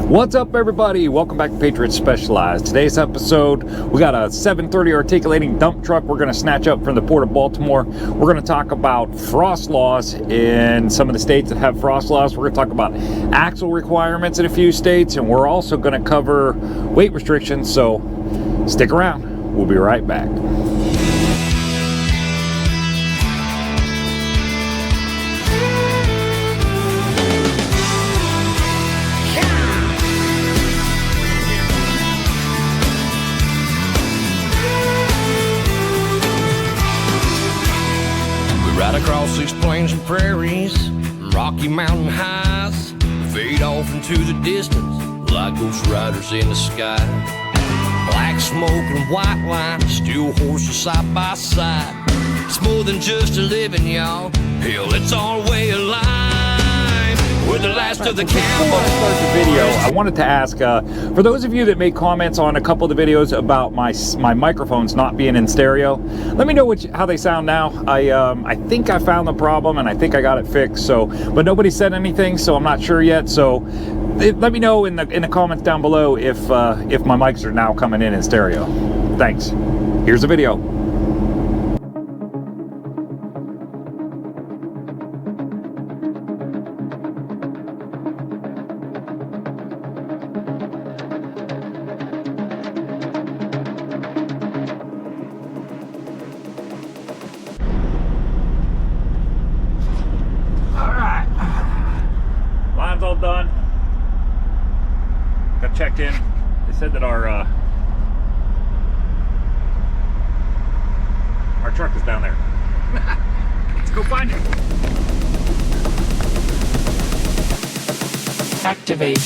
What's up, everybody? Welcome back to Patriot Specialized. Today's episode, we got a 730 articulating dump truck we're going to snatch up from the Port of Baltimore. We're going to talk about frost laws in some of the states that have frost laws. We're going to talk about axle requirements in a few states, and we're also going to cover weight restrictions, so stick around. We'll be right back. Right across these plains and prairies, Rocky Mountain highs, fade off into the distance like ghost riders in the sky. Black smoke and white line, steel horses side by side. It's more than just a living, y'all. Hell, it's our way of life. We're the last of the cowboys. Before I start the video, I wanted to ask, for those of you that made comments on a couple of the videos about my microphones not being in stereo, let me know how they sound now. I think I found the problem and I think I got it fixed. So, but nobody said anything, so I'm not sure yet. So, let me know in the comments down below if my mics are now coming in stereo. Thanks. Here's the video. Line's all done. Got checked in. They said that our truck is down there. Let's go find it. Activate.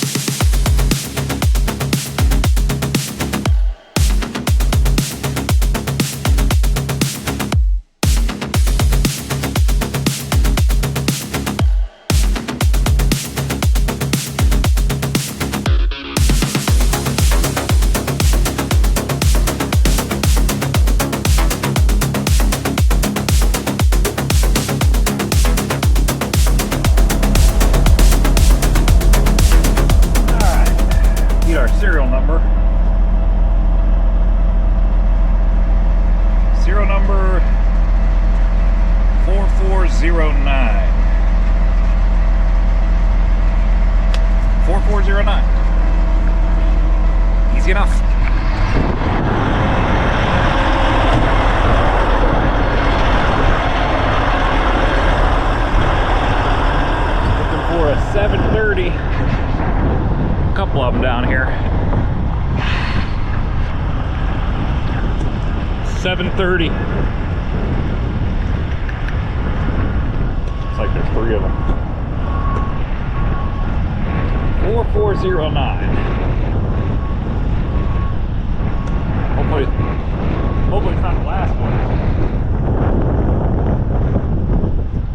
4409. Easy enough. Looking for a 730. A couple of them down here. 730. Looks like there's three of them. 4409. Hopefully it's not the last one.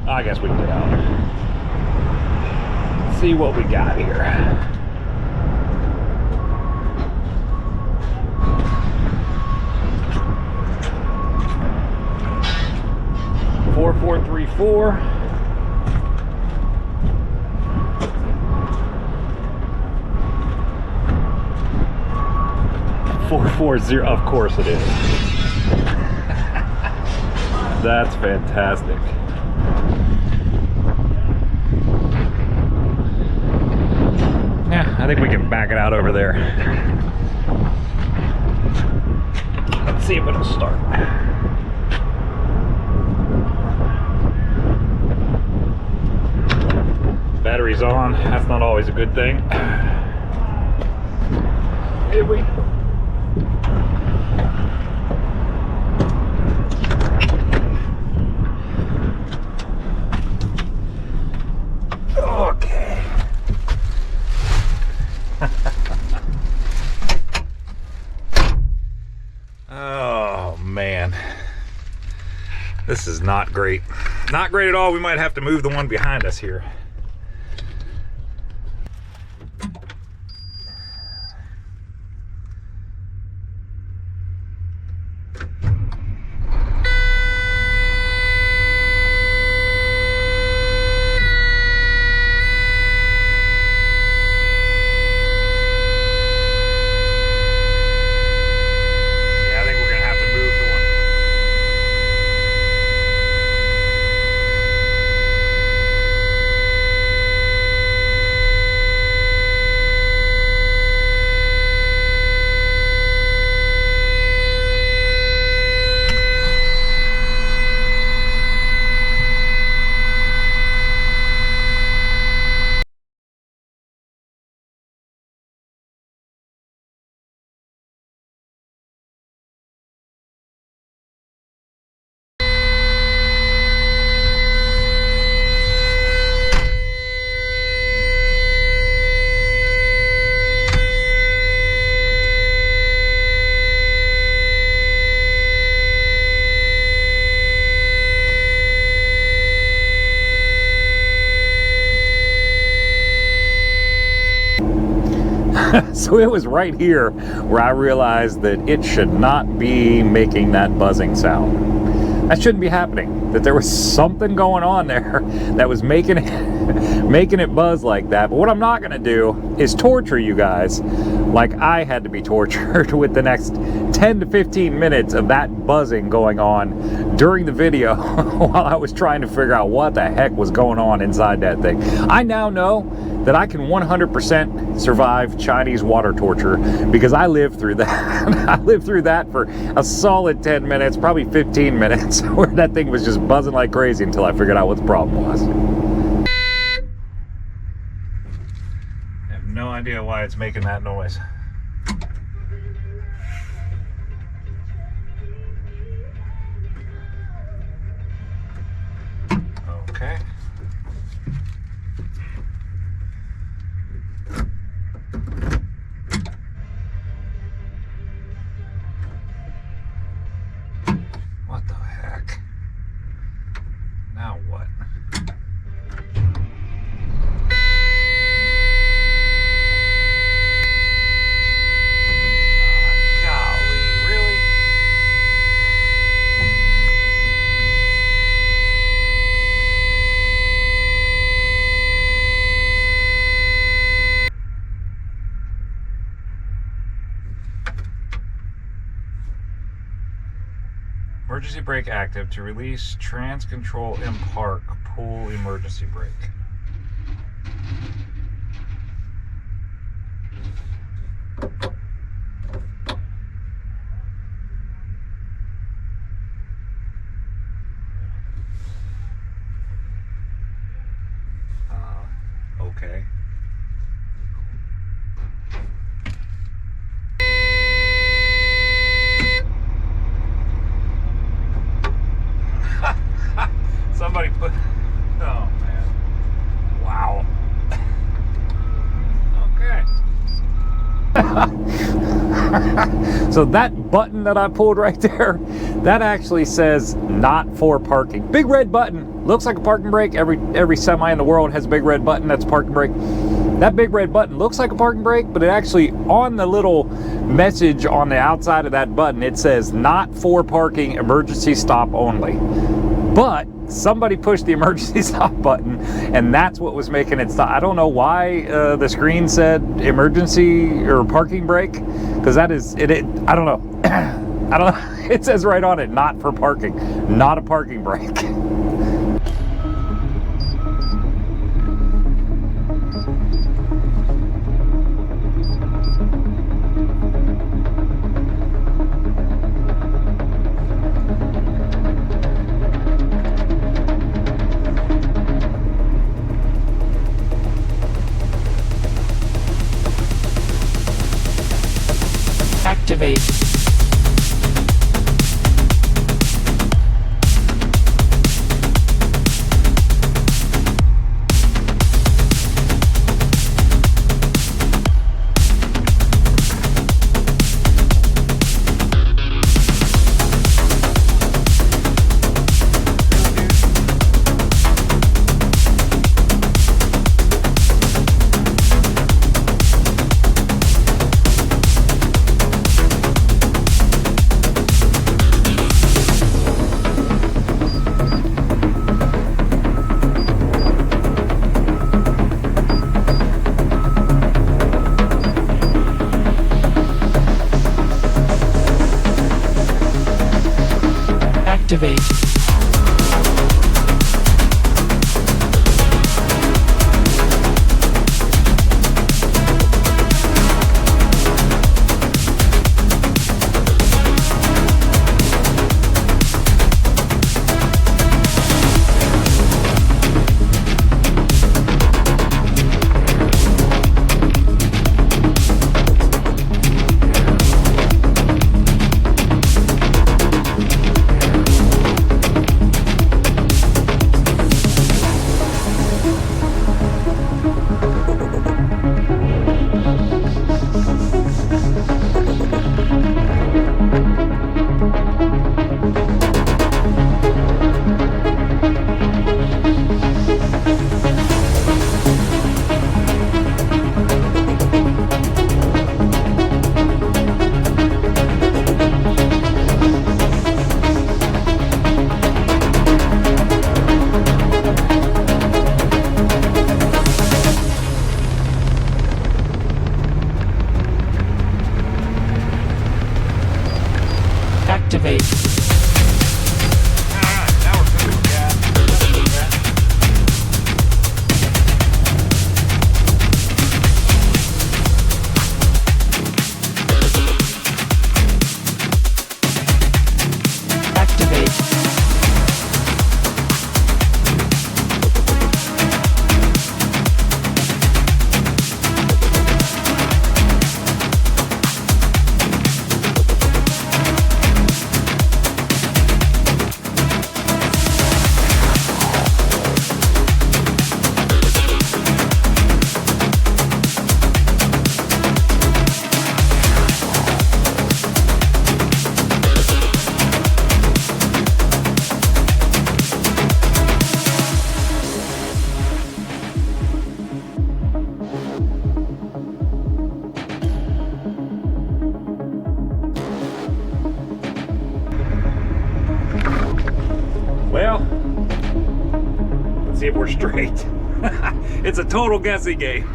I guess we can get out. Let's see what we got here. Four, 434. 440, of course it is. That's fantastic. Yeah, I think we can back it out over there. Let's see if it'll start. Battery's on. That's not always a good thing. Here we go. Okay. Oh man, this is not great. Not great at all. We might have to move the one behind us here. So it was right here where I realized that it should not be making that buzzing sound. That shouldn't be happening. That there was something going on there that was making it buzz like that. But what I'm not going to do is torture you guys like I had to be tortured with the next 10 to 15 minutes of that buzzing going on during the video while I was trying to figure out what the heck was going on inside that thing. I now know that I can 100% survive Chinese water torture because I lived through that. I lived through that for a solid 10 minutes, probably 15 minutes, where that thing was just buzzing like crazy until I figured out what the problem was. I have no idea why it's making that noise. Okay. What the heck? Now what? Oh, golly, really? Emergency brake active to release trans control in park. Pull emergency brake. Okay. Somebody put, oh man, wow. Okay. So that button that I pulled right there, that actually says not for parking. Big red button, looks like a parking brake. Every semi in the world has a big red button that's parking brake. That big red button looks like a parking brake, but it actually, on the little message on the outside of that button, it says not for parking, emergency stop only. But somebody pushed the emergency stop button, and that's what was making it stop. I don't know why the screen said emergency or parking brake, because that is it. I don't know. I don't know. It says right on it, not for parking, not a parking brake. Activate. Activate. Activate. Now we're good with gas. Activate. Well, let's see if we're straight. It's a total guessing game.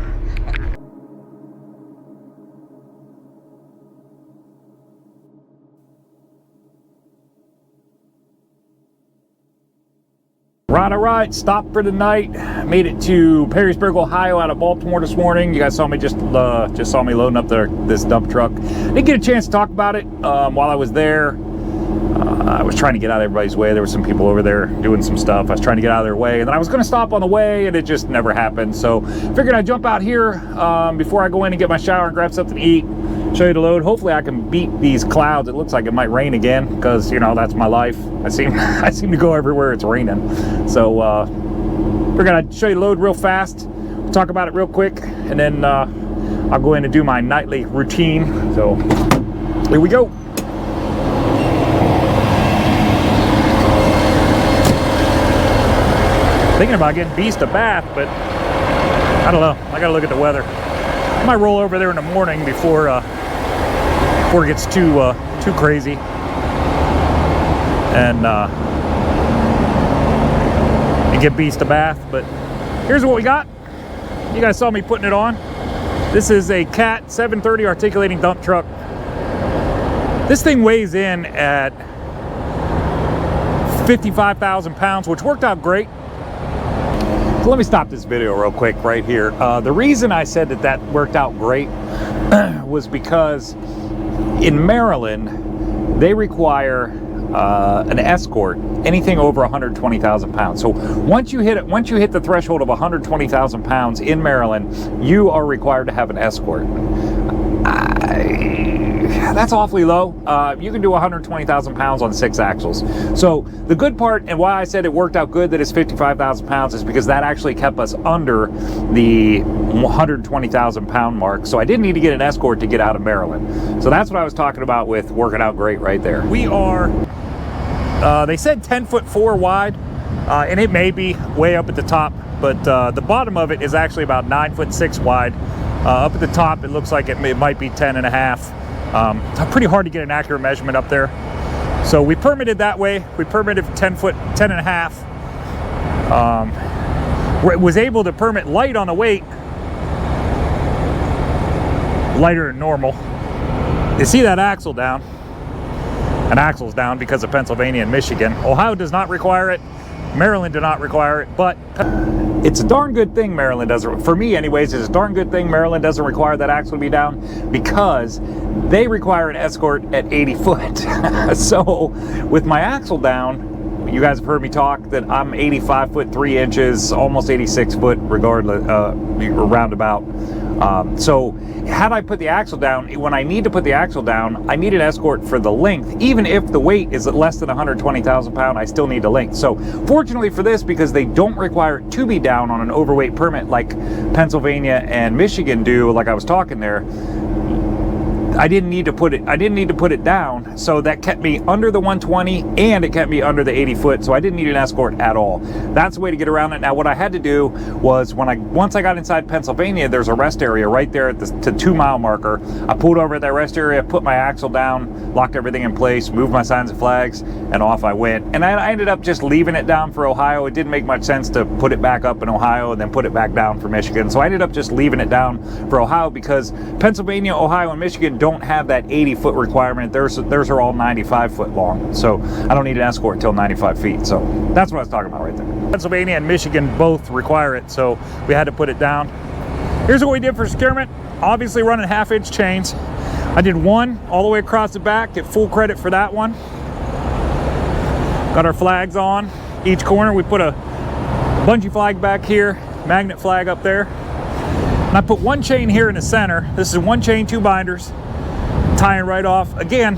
All right, stopped for the night. Made it to Perrysburg, Ohio, out of Baltimore this morning. You guys saw me just saw me loading up this dump truck. Didn't get a chance to talk about it while I was there. I was trying to get out of everybody's way. There were some people over there doing some stuff. I was trying to get out of their way, and then I was going to stop on the way, and it just never happened. So figured I'd jump out here before I go in and get my shower and grab something to eat. Show you the load. Hopefully I can beat these clouds. It looks like it might rain again because, you know, that's my life. I seem to go everywhere it's raining. So figured I'd show you the load real fast. We'll talk about it real quick, and then I'll go in and do my nightly routine. So here we go. Thinking about getting Beast a bath, but I don't know. I gotta look at the weather. I might roll over there in the morning before it gets too crazy, and get Beast a bath. But here's what we got. You guys saw me putting it on. This is a Cat 730 articulating dump truck. This thing weighs in at 55,000 pounds, which worked out great. So let me stop this video real quick right here. The reason I said that worked out great was because in Maryland, they require an escort, anything over 120,000 pounds. So once you hit the threshold of 120,000 pounds in Maryland, you are required to have an escort. That's awfully low. You can do 120,000 pounds on 6 axles. So the good part, and why I said it worked out good that it's 55,000 pounds, is because that actually kept us under the 120,000 pound mark. So I didn't need to get an escort to get out of Maryland. So that's what I was talking about with working out great right there. We are, they said 10'4" wide, and it may be way up at the top, but the bottom of it is actually about 9'6" wide. Up at the top, it looks like it might be 10.5. It's pretty hard to get an accurate measurement up there. So we permitted that way. We permitted 10.5. Was able to permit light on the weight, lighter than normal. You see that axle down? An axle's down because of Pennsylvania and Michigan. Ohio does not require it. Maryland did not require it, but it's a darn good thing Maryland doesn't, for me anyways, it's a darn good thing Maryland doesn't require that axle to be down, because they require an escort at 80 foot. So with my axle down, you guys have heard me talk that I'm 85 foot 3 inches, almost 86 foot regardless, roundabout. So had I put the axle down, when I need to put the axle down, I need an escort for the length. Even if the weight is less than 120,000 pounds, I still need a length. So fortunately for this, because they don't require it to be down on an overweight permit like Pennsylvania and Michigan do, like I was talking there, I didn't need to put it down, so that kept me under the 120 and it kept me under the 80 foot, so I didn't need an escort at all. That's the way to get around it. Now what I had to do was, once I got inside Pennsylvania, there's a rest area right there at the 2 mile marker. I pulled over at that rest area, put my axle down, locked everything in place, moved my signs and flags, and off I went. And I ended up just leaving it down for Ohio. It didn't make much sense to put it back up in Ohio and then put it back down for Michigan, so I ended up just leaving it down for Ohio, because Pennsylvania, Ohio, and Michigan don't have that 80-foot requirement. Theirs are all 95-foot long, so I don't need an escort till 95 feet. So that's what I was talking about right there. Pennsylvania and Michigan both require it, so we had to put it down. Here's what we did for securement. Obviously running 1/2-inch chains. I did one all the way across the back, get full credit for that one. Got our flags on each corner. We put a bungee flag back here, magnet flag up there. And I put one chain here in the center. This is one chain, 2 binders, tying right off. Again,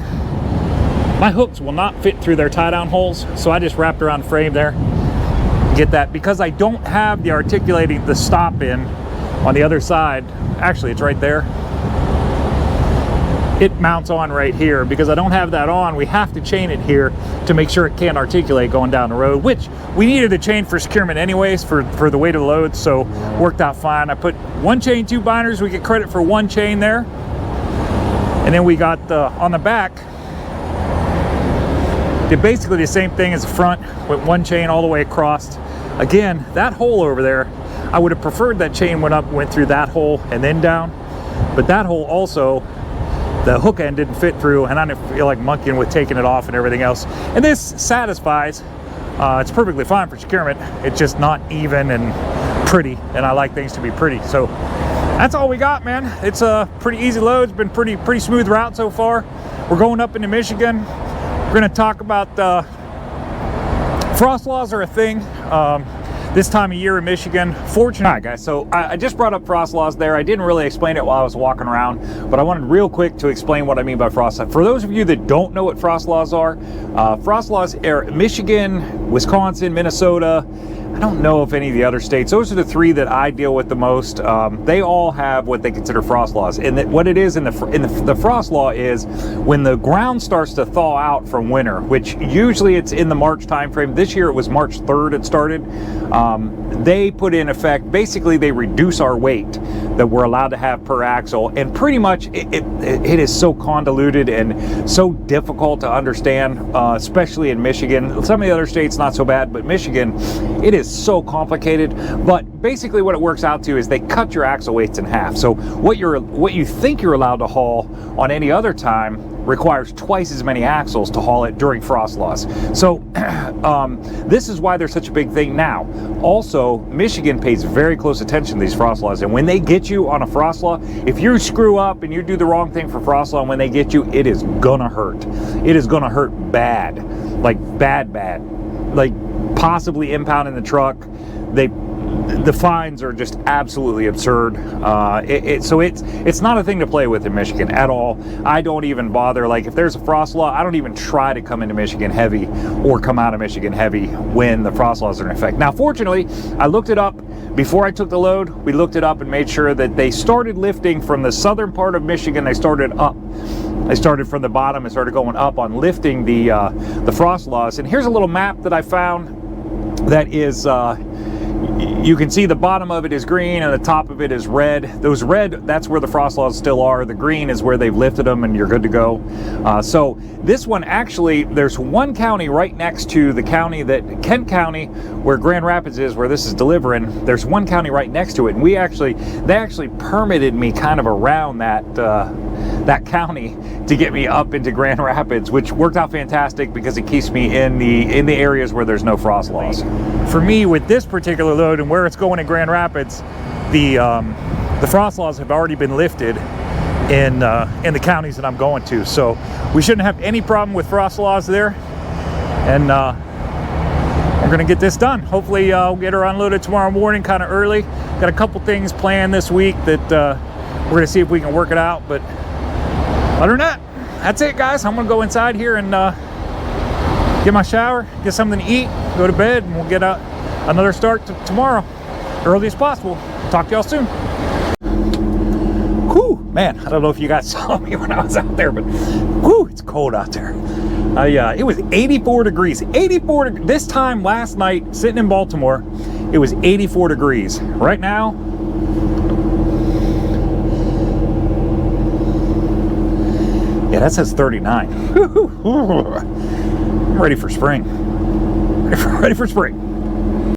my hooks will not fit through their tie down holes, so I just wrapped around the frame there. Get that, because I don't have the articulating, the stop in on the other side. Actually, it's right there. It mounts on right here. Because I don't have that on, we have to chain it here to make sure it can't articulate going down the road, which we needed a chain for securement anyways for the weight of the load, so worked out fine. I put one chain, 2 binders. We get credit for one chain there. And then we got on the back, did basically the same thing as the front, with one chain all the way across. Again, that hole over there, I would have preferred that chain went through that hole and then down, but that hole also, the hook end didn't fit through, and I didn't feel like monkeying with taking it off and everything else. And this satisfies. It's perfectly fine for securement. It's just not even and pretty, and I like things to be pretty. So that's all we got, man. It's a pretty easy load. It's been pretty smooth route so far. We're going up into Michigan. We're going to talk about frost laws are a thing. This time of year in Michigan. Fortunately, all right, guys, so I just brought up frost laws there. I didn't really explain it while I was walking around, but I wanted real quick to explain what I mean by frost laws. For those of you that don't know what frost laws are Michigan, Wisconsin, Minnesota. I don't know if any of the other states, those are the 3 that I deal with the most. They all have what they consider frost laws. And what it is in the frost law is when the ground starts to thaw out from winter, which usually it's in the March timeframe. This year it was March 3rd it started. They put in effect, basically they reduce our weight that we're allowed to have per axle. And pretty much it is so convoluted and so difficult to understand, especially in Michigan. Some of the other states not so bad, but Michigan, it is so complicated. But basically what it works out to is they cut your axle weights in half. So what you think you're allowed to haul on any other time requires twice as many axles to haul it during frost laws. So this is why they're such a big thing now. Also, Michigan pays very close attention to these frost laws, and when they get you on a frost law, if you screw up and you do the wrong thing for frost law, and when they get you, it is gonna hurt. It is gonna hurt bad, like bad, like possibly impounding the truck. The fines are just absolutely absurd. So it's not a thing to play with in Michigan at all. I don't even bother. Like if there's a frost law, I don't even try to come into Michigan heavy or come out of Michigan heavy when the frost laws are in effect. Now, fortunately, I looked it up before I took the load. We looked it up and made sure that they started lifting from the southern part of Michigan. They started up. I started from the bottom and started going up on lifting the frost laws. And here's a little map that I found that is you can see the bottom of it is green and the top of it is red. Those red, that's where the frost laws still are. The green is where they've lifted them and you're good to go. So this one, actually, there's one county right next to the county that, Kent County, where Grand Rapids is, where this is delivering. There's one county right next to it, and they actually permitted me kind of around that county to get me up into Grand Rapids, which worked out fantastic because it keeps me in the areas where there's no frost laws. For me, with this particular load and where it's going in Grand Rapids, the frost laws have already been lifted in the counties that I'm going to, so we shouldn't have any problem with frost laws there. And we're gonna get this done. Hopefully I'll get her unloaded tomorrow morning kind of early. Got a couple things planned this week that we're gonna see if we can work it out, but other than that, that's it, guys. I'm gonna go inside here and get my shower, get something to eat, go to bed, and we'll get another start tomorrow, early as possible. Talk to y'all soon. Whew, man, I don't know if you guys saw me when I was out there, but whew, it's cold out there. It was 84 degrees. This time last night, sitting in Baltimore, it was 84 degrees. Right now, yeah, that says 39. I'm ready for spring. Ready for spring.